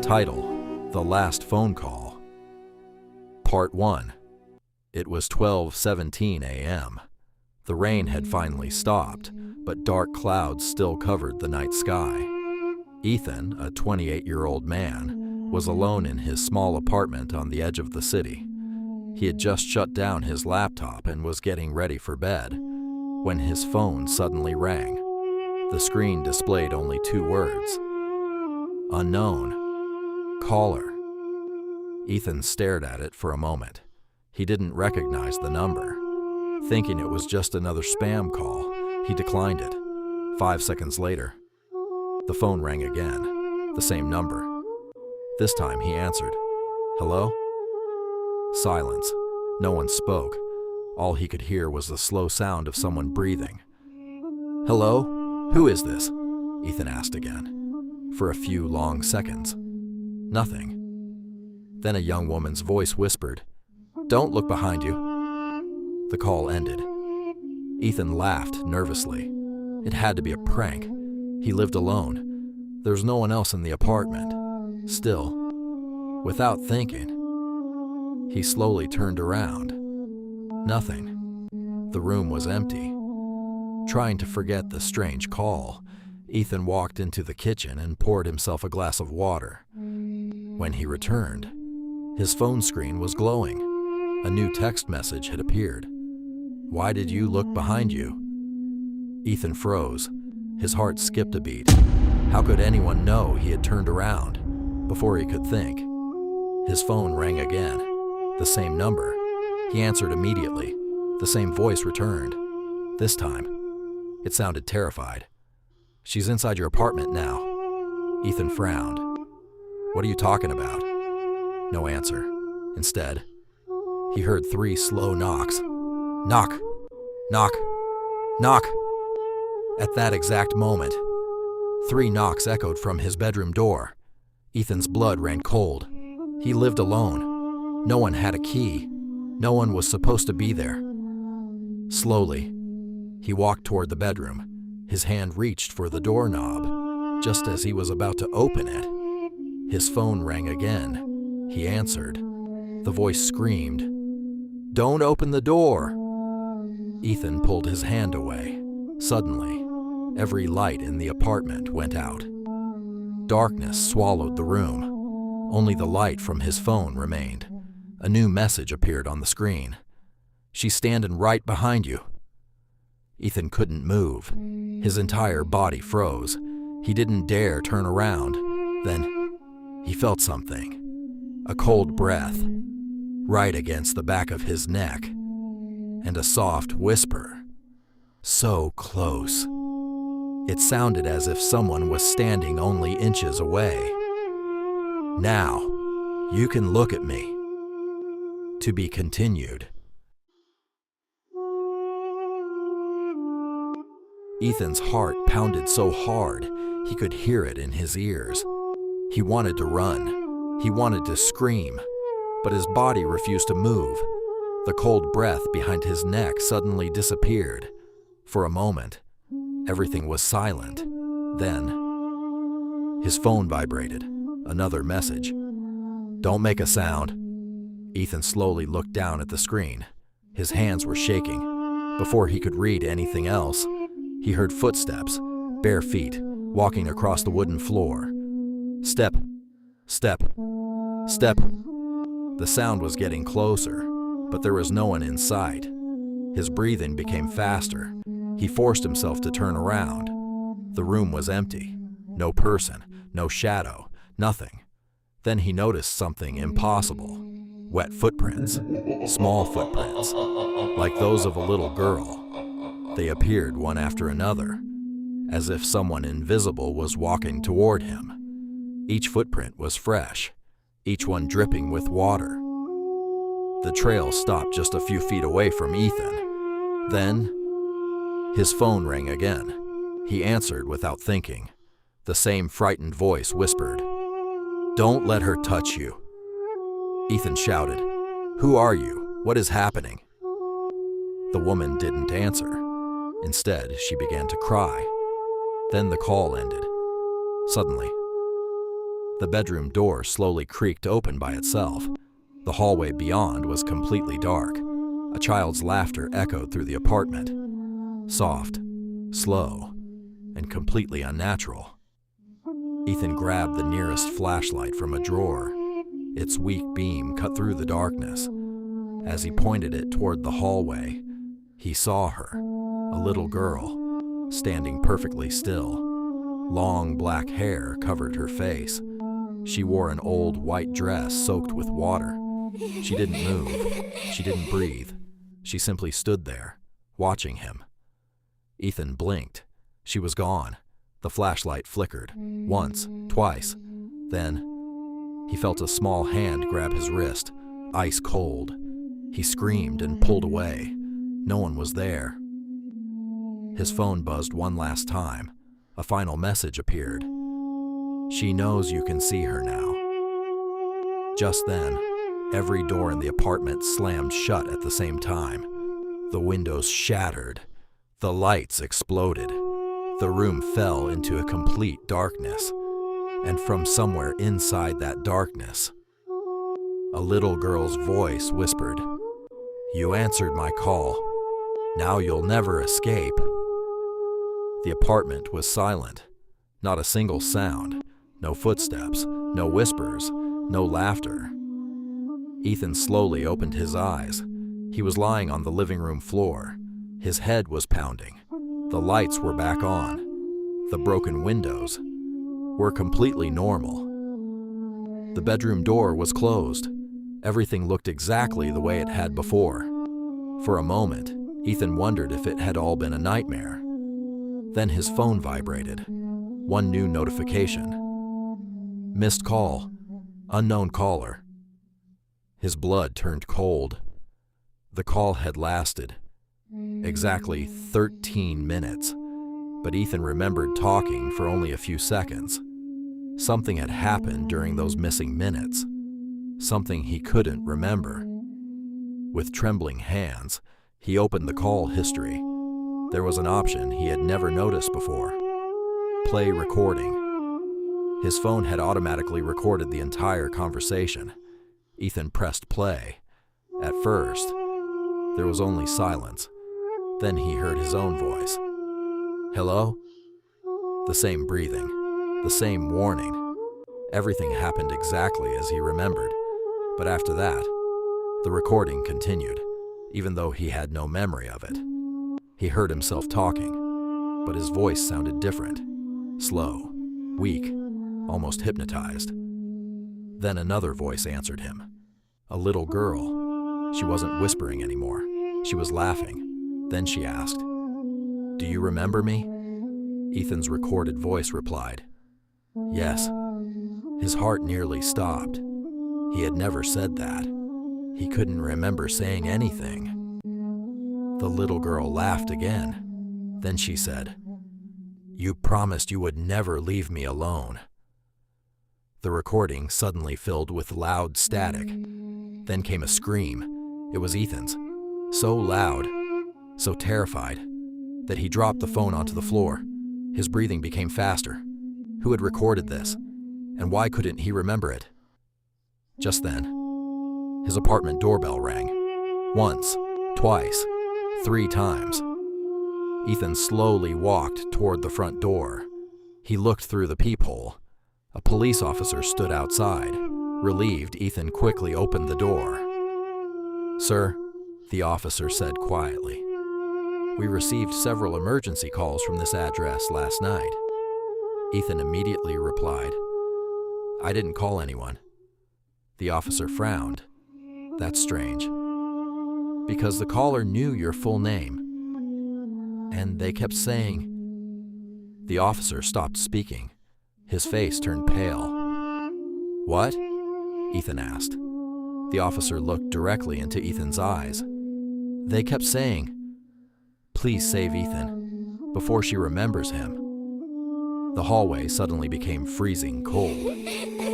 Title: The Last Phone Call. Part 1. It was 12:17 a.m. The rain had finally stopped, but dark clouds still covered the night sky. Ethan, a 28-year-old man, was alone in his small apartment on the edge of the city. He had just shut down his laptop and was getting ready for bed when his phone suddenly rang. The screen displayed only 2 words: unknown, caller. Ethan stared at it for a moment. He didn't recognize the number. Thinking it was just another spam call, he declined it. 5 seconds later, the phone rang again, the same number. This time he answered. Hello? Silence. No one spoke. All he could hear was the slow sound of someone breathing. Hello? Who is this? Ethan asked again. For a few long seconds. Nothing. Then a young woman's voice whispered, "Don't look behind you." The call ended. Ethan laughed nervously. It had to be a prank. He lived alone. There was no one else in the apartment. Still, without thinking, he slowly turned around. Nothing. The room was empty. Trying to forget the strange call, Ethan walked into the kitchen and poured himself a glass of water. When he returned, his phone screen was glowing. A new text message had appeared. "Why did you look behind you?" Ethan froze. His heart skipped a beat. How could anyone know he had turned around? Before he could think, his phone rang again. The same number. He answered immediately. The same voice returned. This time, it sounded terrified. "She's inside your apartment now." Ethan frowned. "What are you talking about?" No answer. Instead, he heard 3 slow knocks. Knock, knock, knock. At that exact moment, 3 knocks echoed from his bedroom door. Ethan's blood ran cold. He lived alone. No one had a key. No one was supposed to be there. Slowly, he walked toward the bedroom. His hand reached for the doorknob. Just as he was about to open it, his phone rang again. He answered. The voice screamed, "Don't open the door!" Ethan pulled his hand away. Suddenly, every light in the apartment went out. Darkness swallowed the room. Only the light from his phone remained. A new message appeared on the screen. "She's standing right behind you." Ethan couldn't move. His entire body froze. He didn't dare turn around. Then, he felt something. A cold breath, right against the back of his neck, and a soft whisper. So close. It sounded as if someone was standing only inches away. "Now, you can look at me." To be continued. Ethan's heart pounded so hard he could hear it in his ears. He wanted to run. He wanted to scream, but his body refused to move. The cold breath behind his neck suddenly disappeared. For a moment, everything was silent. Then, his phone vibrated. Another message. "Don't make a sound." Ethan slowly looked down at the screen. His hands were shaking. Before he could read anything else, he heard footsteps, bare feet, walking across the wooden floor. Step, step, step. The sound was getting closer, but there was no one in sight. His breathing became faster. He forced himself to turn around. The room was empty. No person, no shadow, nothing. Then he noticed something impossible. Wet footprints, small footprints, like those of a little girl. They appeared one after another, as if someone invisible was walking toward him. Each footprint was fresh, each one dripping with water. The trail stopped just a few feet away from Ethan. Then, his phone rang again. He answered without thinking. The same frightened voice whispered, "Don't let her touch you." Ethan shouted, "Who are you? What is happening?" The woman didn't answer. Instead, she began to cry. Then the call ended. Suddenly, The bedroom door slowly creaked open by itself. The hallway beyond was completely dark. A child's laughter echoed through the apartment. Soft, slow, and completely unnatural. Ethan grabbed the nearest flashlight from a drawer. Its weak beam cut through the darkness. As he pointed it toward the hallway, he saw her, a little girl, standing perfectly still. Long black hair covered her face. She wore an old white dress soaked with water. She didn't move. She didn't breathe. She simply stood there, watching him. Ethan blinked. She was gone. The flashlight flickered, once, twice. Then, he felt a small hand grab his wrist, ice cold. He screamed and pulled away. No one was there. His phone buzzed one last time. A final message appeared. She knows you can see her now. Just then, every door in the apartment slammed shut at the same time. The windows shattered. The lights exploded. The room fell into a complete darkness. And from somewhere inside that darkness, a little girl's voice whispered, "You answered my call. Now you'll never escape." The apartment was silent. Not a single sound. No footsteps, no whispers, no laughter. Ethan slowly opened his eyes. He was lying on the living room floor. His head was pounding. The lights were back on. The broken windows were completely normal. The bedroom door was closed. Everything looked exactly the way it had before. For a moment, Ethan wondered if it had all been a nightmare. Then his phone vibrated. One new notification. Missed call. Unknown caller. His blood turned cold. The call had lasted exactly 13 minutes, but Ethan remembered talking for only a few seconds. Something had happened during those missing minutes. Something he couldn't remember. With trembling hands, he opened the call history. There was an option he had never noticed before. Play recording. His phone had automatically recorded the entire conversation. Ethan pressed play. At first, there was only silence. Then he heard his own voice. "Hello?" The same breathing, the same warning. Everything happened exactly as he remembered. But after that, the recording continued, even though he had no memory of it. He heard himself talking, but his voice sounded different. Slow, weak, almost hypnotized. Then another voice answered him. A little girl. She wasn't whispering anymore. She was laughing. Then she asked, "Do you remember me?" Ethan's recorded voice replied, "Yes." His heart nearly stopped. He had never said that. He couldn't remember saying anything. The little girl laughed again. Then she said, "You promised you would never leave me alone." The recording suddenly filled with loud static. Then came a scream. It was Ethan's. So loud, so terrified, that he dropped the phone onto the floor. His breathing became faster. Who had recorded this? And why couldn't he remember it? Just then, his apartment doorbell rang. Once, twice, 3 times. Ethan slowly walked toward the front door. He looked through the peephole. A police officer stood outside. Relieved, Ethan quickly opened the door. "Sir," the officer said quietly, "we received several emergency calls from this address last night." Ethan immediately replied, "I didn't call anyone." The officer frowned. "That's strange, because the caller knew your full name, and they kept saying—" The officer stopped speaking. His face turned pale. "What?" Ethan asked. The officer looked directly into Ethan's eyes. "They kept saying, 'Please save Ethan before she remembers him.'" The hallway suddenly became freezing cold.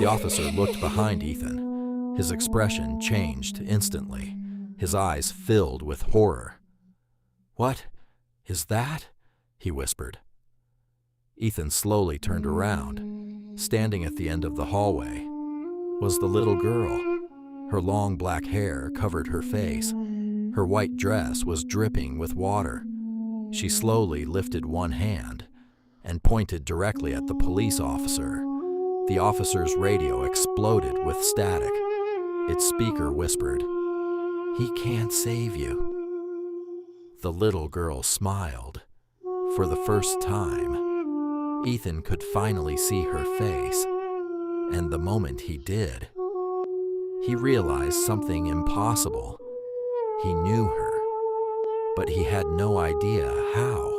The officer looked behind Ethan. His expression changed instantly. His eyes filled with horror. "What is that?" he whispered. Ethan slowly turned around. Standing at the end of the hallway was the little girl. Her long black hair covered her face. Her white dress was dripping with water. She slowly lifted one hand and pointed directly at the police officer. The officer's radio exploded with static. Its speaker whispered, "He can't save you." The little girl smiled. For the first time, Ethan could finally see her face, and the moment he did, he realized something impossible. He knew her, but he had no idea how.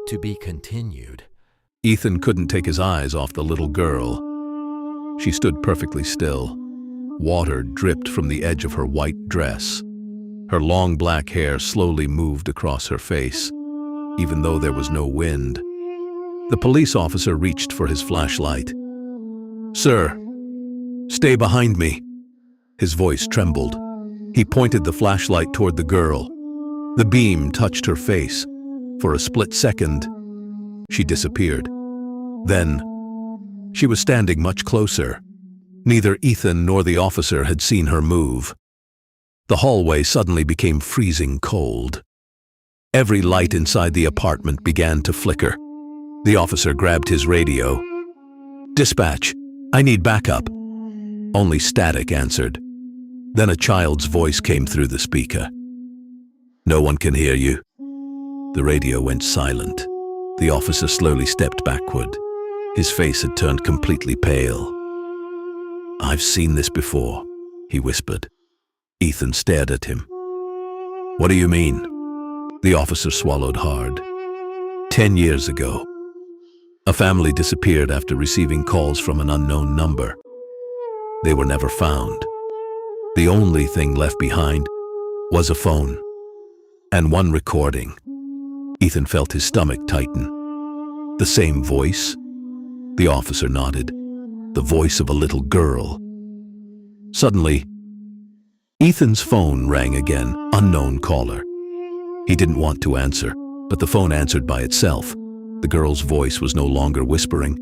To be continued. Ethan couldn't take his eyes off the little girl. She stood perfectly still. Water dripped from the edge of her white dress. Her long black hair slowly moved across her face, even though there was no wind. The police officer reached for his flashlight. "Sir, stay behind me." His voice trembled. He pointed the flashlight toward the girl. The beam touched her face. For a split second, she disappeared. Then, she was standing much closer. Neither Ethan nor the officer had seen her move. The hallway suddenly became freezing cold. Every light inside the apartment began to flicker. The officer grabbed his radio. "Dispatch, I need backup." Only static answered. Then a child's voice came through the speaker. "No one can hear you." The radio went silent. The officer slowly stepped backward. His face had turned completely pale. "I've seen this before," he whispered. Ethan stared at him. "What do you mean?" The officer swallowed hard. 10 years ago, a family disappeared after receiving calls from an unknown number. They were never found. The only thing left behind was a phone and one recording. Ethan felt his stomach tighten. The same voice? The officer nodded. The voice of a little girl. Suddenly, Ethan's phone rang again, unknown caller. He didn't want to answer, but the phone answered by itself. The girl's voice was no longer whispering.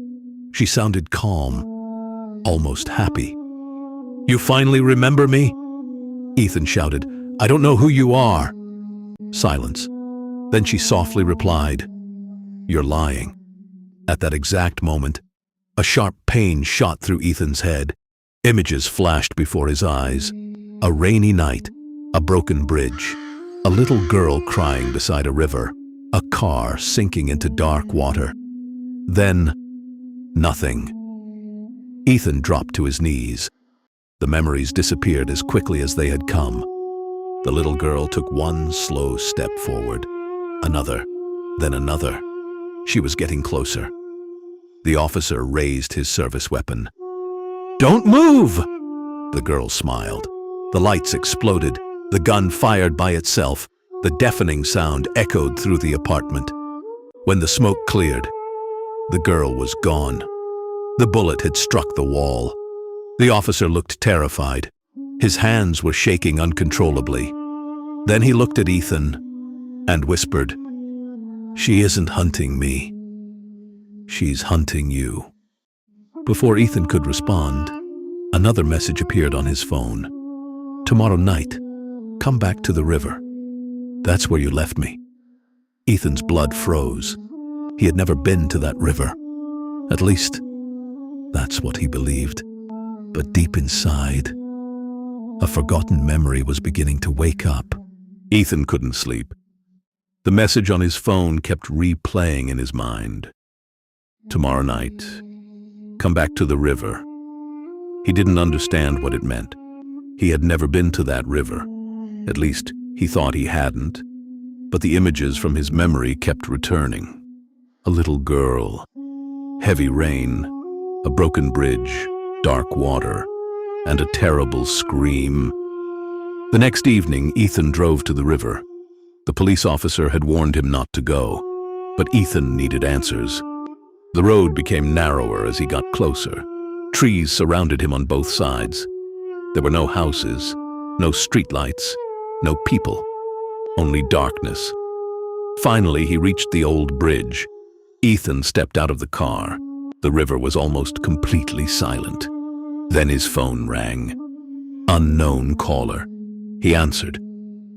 She sounded calm, almost happy. "You finally remember me?" Ethan shouted. "I don't know who you are." Silence. Then she softly replied, "You're lying." At that exact moment, a sharp pain shot through Ethan's head. Images flashed before his eyes. A rainy night, a broken bridge, a little girl crying beside a river, a car sinking into dark water. Then, nothing. Ethan dropped to his knees. The memories disappeared as quickly as they had come. The little girl took one slow step forward, another, then another. She was getting closer. The officer raised his service weapon. "Don't move!" The girl smiled. The lights exploded. The gun fired by itself. The deafening sound echoed through the apartment. When the smoke cleared, the girl was gone. The bullet had struck the wall. The officer looked terrified. His hands were shaking uncontrollably. Then he looked at Ethan and whispered, "She isn't hunting me. She's hunting you." Before Ethan could respond, another message appeared on his phone. "Tomorrow night, come back to the river. That's where you left me." Ethan's blood froze. He had never been to that river. At least, that's what he believed. But deep inside, a forgotten memory was beginning to wake up. Ethan couldn't sleep. The message on his phone kept replaying in his mind. "Tomorrow night, come back to the river." He didn't understand what it meant. He had never been to that river. At least, he thought he hadn't. But the images from his memory kept returning. A little girl, heavy rain, a broken bridge, dark water, and a terrible scream. The next evening, Ethan drove to the river. The police officer had warned him not to go, but Ethan needed answers. The road became narrower as he got closer. Trees surrounded him on both sides. There were no houses, no streetlights, no people, only darkness. Finally, he reached the old bridge. Ethan stepped out of the car. The river was almost completely silent. Then his phone rang. Unknown caller. He answered.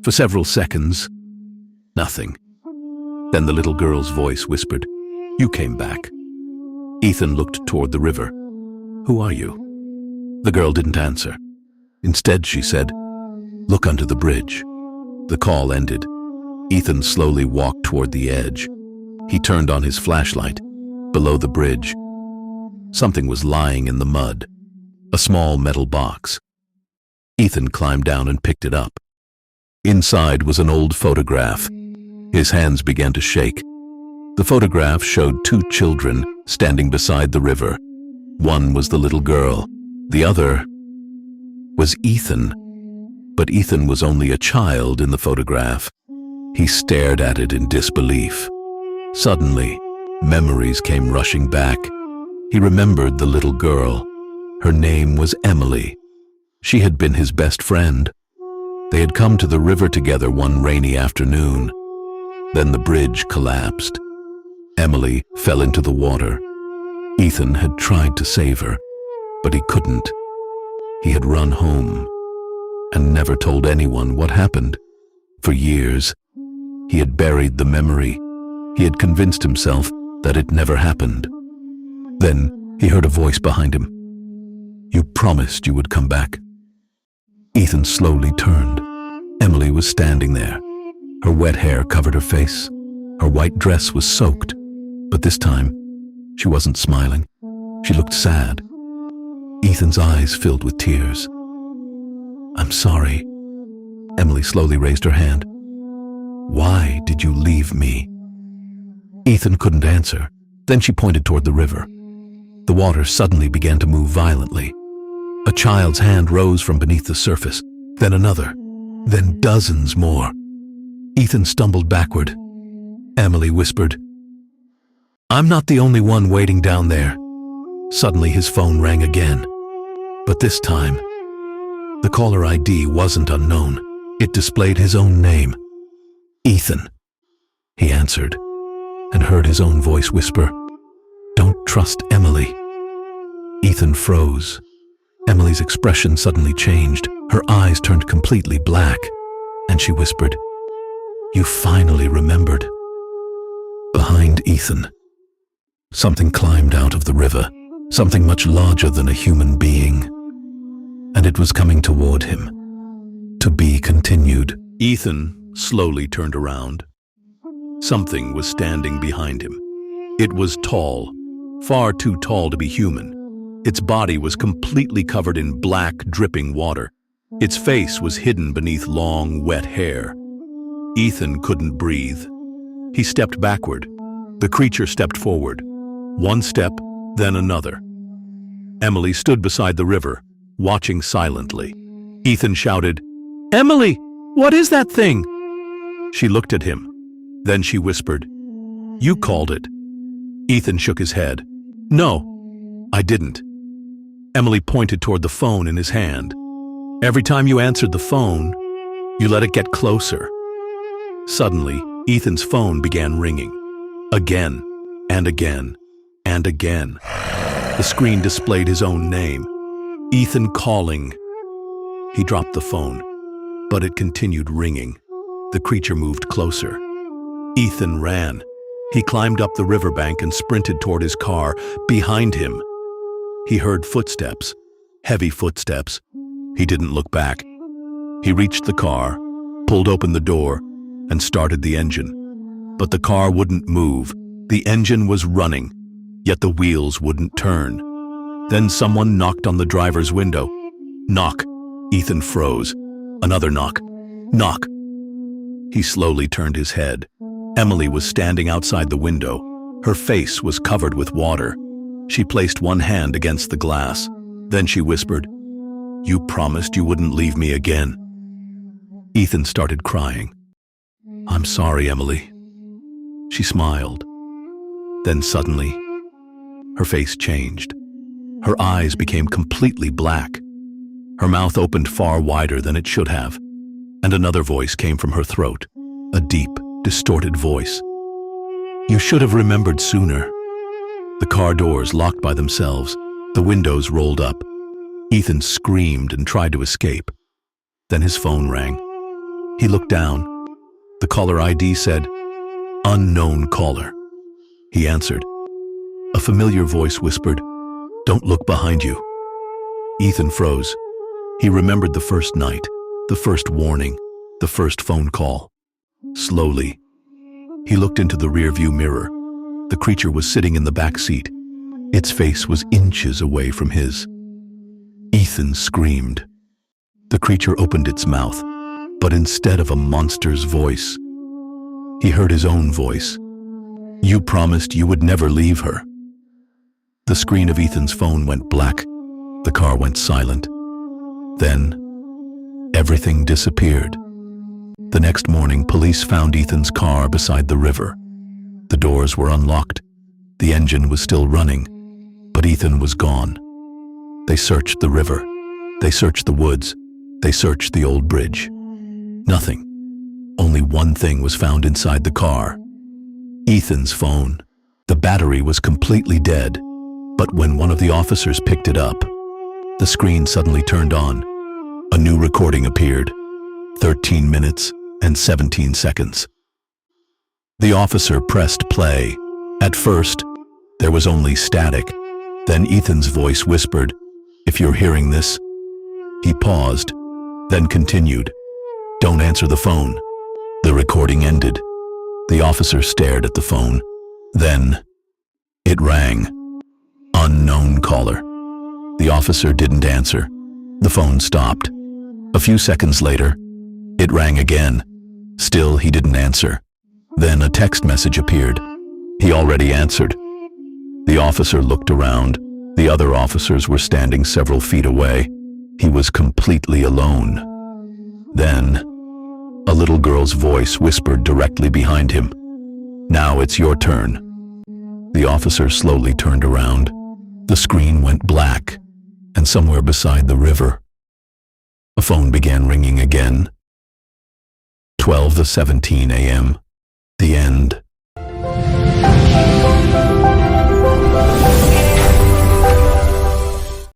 For several seconds, nothing. Then the little girl's voice whispered, "You came back." Ethan looked toward the river. "Who are you?" The girl didn't answer. Instead, she said, "Look under the bridge." The call ended. Ethan slowly walked toward the edge. He turned on his flashlight. Below the bridge, something was lying in the mud. A small metal box. Ethan climbed down and picked it up. Inside was an old photograph. His hands began to shake. The photograph showed two children standing beside the river. One was the little girl. The other was Ethan. But Ethan was only a child in the photograph. He stared at it in disbelief. Suddenly, memories came rushing back. He remembered the little girl. Her name was Emily. She had been his best friend. They had come to the river together one rainy afternoon. Then the bridge collapsed. Emily fell into the water. Ethan had tried to save her, but he couldn't. He had run home and never told anyone what happened. For years, he had buried the memory. He had convinced himself that it never happened. Then he heard a voice behind him. "You promised you would come back." Ethan slowly turned. Emily was standing there. Her wet hair covered her face. Her white dress was soaked. But this time, she wasn't smiling. She looked sad. Ethan's eyes filled with tears. "I'm sorry." Emily slowly raised her hand. "Why did you leave me?" Ethan couldn't answer. Then she pointed toward the river. The water suddenly began to move violently. A child's hand rose from beneath the surface, then another, then dozens more. Ethan stumbled backward. Emily whispered, "I'm not the only one waiting down there." Suddenly his phone rang again. But this time, the caller ID wasn't unknown. It displayed his own name. "Ethan." He answered, and heard his own voice whisper, "Don't trust Emily." Ethan froze. Emily's expression suddenly changed. Her eyes turned completely black, and she whispered, "You finally remembered." Behind Ethan, something climbed out of the river, something much larger than a human being, and it was coming toward him. To be continued. Ethan slowly turned around. Something was standing behind him. It was tall, far too tall to be human. Its body was completely covered in black, dripping water. Its face was hidden beneath long, wet hair. Ethan couldn't breathe. He stepped backward. The creature stepped forward. One step, then another. Emily stood beside the river, watching silently. Ethan shouted, "Emily, what is that thing?" She looked at him. Then she whispered, "You called it." Ethan shook his head. "No, I didn't." Emily pointed toward the phone in his hand. "Every time you answered the phone, you let it get closer." Suddenly, Ethan's phone began ringing. Again, and again, and again. The screen displayed his own name. Ethan calling. He dropped the phone, but it continued ringing. The creature moved closer. Ethan ran. He climbed up the riverbank and sprinted toward his car. Behind him, he heard footsteps, heavy footsteps. He didn't look back. He reached the car, pulled open the door, and started the engine. But the car wouldn't move. The engine was running, yet the wheels wouldn't turn. Then someone knocked on the driver's window. Knock. Ethan froze. Another knock. Knock. He slowly turned his head. Emily was standing outside the window. Her face was covered with water. She placed one hand against the glass. Then she whispered, "You promised you wouldn't leave me again." Ethan started crying. "I'm sorry, Emily." She smiled. Then suddenly, her face changed. Her eyes became completely black. Her mouth opened far wider than it should have, and another voice came from her throat, a deep, distorted voice. "You should have remembered sooner." The car doors locked by themselves. The windows rolled up. Ethan screamed and tried to escape. Then his phone rang. He looked down. The caller ID said, "Unknown caller." He answered. A familiar voice whispered, "Don't look behind you." Ethan froze. He remembered the first night, the first warning, the first phone call. Slowly, he looked into the rearview mirror. The creature was sitting in the back seat. Its face was inches away from his. Ethan screamed. The creature opened its mouth, but instead of a monster's voice, he heard his own voice. "You promised you would never leave her." The screen of Ethan's phone went black. The car went silent. Then, everything disappeared. The next morning, police found Ethan's car beside the river. The doors were unlocked. The engine was still running, but Ethan was gone. They searched the river. They searched the woods. They searched the old bridge. Nothing. Only one thing was found inside the car. Ethan's phone. The battery was completely dead, but when one of the officers picked it up, the screen suddenly turned on. A new recording appeared. 13 minutes and 17 seconds. The officer pressed play. At first, there was only static. Then Ethan's voice whispered, "If you're hearing this." He paused, then continued, "Don't answer the phone." The recording ended. The officer stared at the phone. Then, it rang. Unknown caller. The officer didn't answer. The phone stopped. A few seconds later, it rang again. Still, he didn't answer. Then a text message appeared. He already answered. The officer looked around. The other officers were standing several feet away. He was completely alone. Then, a little girl's voice whispered directly behind him, "Now it's your turn." The officer slowly turned around. The screen went black, and somewhere beside the river, a phone began ringing again. 12:17 a.m. The end.